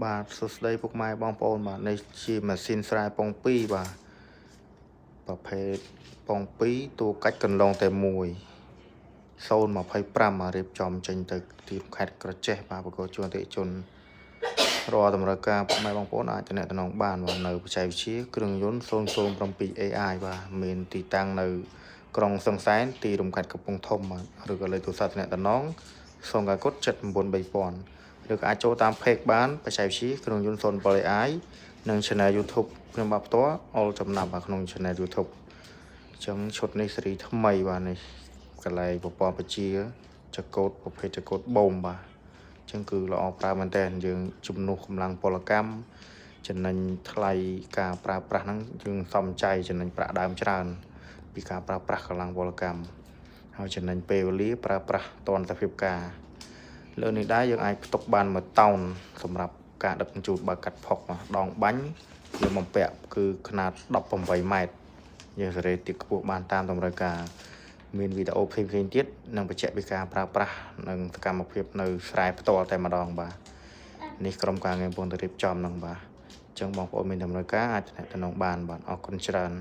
បាទសួស្តីពុកម៉ែបងប្អូនបាទនេះជាម៉ាស៊ីនស្រែពង2បាទប្រភេទពង2តួកាច់កន្លងតែមួយ025រៀបចំចេញទៅទីខេត្តក្រចេះបាទប្រកបជួនអតិជនរាល់តម្រូវការពុកម៉ែបងប្អូនអាចទំនាក់ទំនងបាននៅបច្ចេកវិទ្យាគ្រឿងយន្ត007 AI បាទមានទីតាំងនៅក្រុងសង្សែនទីរំខាត់កំពង់ធំបាទឬក៏លេខទូរស័ព្ទទំនាក់ទំនង0ក7 793000ឬក៏អាចចូលតាម page បានបច្ចេកវិទ្យាគ្រឿងយន្ត07 AI និង channel YouTube ខ្ញុំបាទផ្ទាល់អលចំណាប់ក្នុង channel YouTube អញ្ចឹងឈុតនេះស៊េរីថ្មីបាទនេះកន្លែងប្រព័ន្ធបញ្ជាចកូតប្រភេទចកូតបូមបាទអញ្ចឹងគឺល្អប្រើមែនតើយើងជំនួសកម្លាំងពលកម្មចំណេញថ្លៃការប្រើប្រាស់ហ្នឹងយើងសំចៃចំណេញប្រាក់ដើមច្រើនពីការប្រើប្រាស់កម្លាំងពលកម្មហើយចំណេញពេលវេលាប្រើប្រាស់តនតភាពការលើនេះដែរយើងអាចផ្ទុកបាន1តោនសម្រាប់ការដឹកជញ្ជូនបើកាត់ផុកដងបាញ់យើងបំពាក់គឺຂະຫນាត18ម៉ែត្រយើងសេរីទាបខ្ពស់បានតាមតម្រូវការមានវីដេអូផ្សេងៗទៀតនិងបញ្ជាក់ពីការប្រើប្រាស់និងសកម្មភាពនៅស្រែផ្ទាល់តែម្ដងបាទនេះក្រុមការងារកំពុងតែរៀបចំនឹងបាទអញ្ចឹងបងប្អូនមានតម្រូវការអាចទំនាក់ទំនងបានបាទអរគុណច្រើន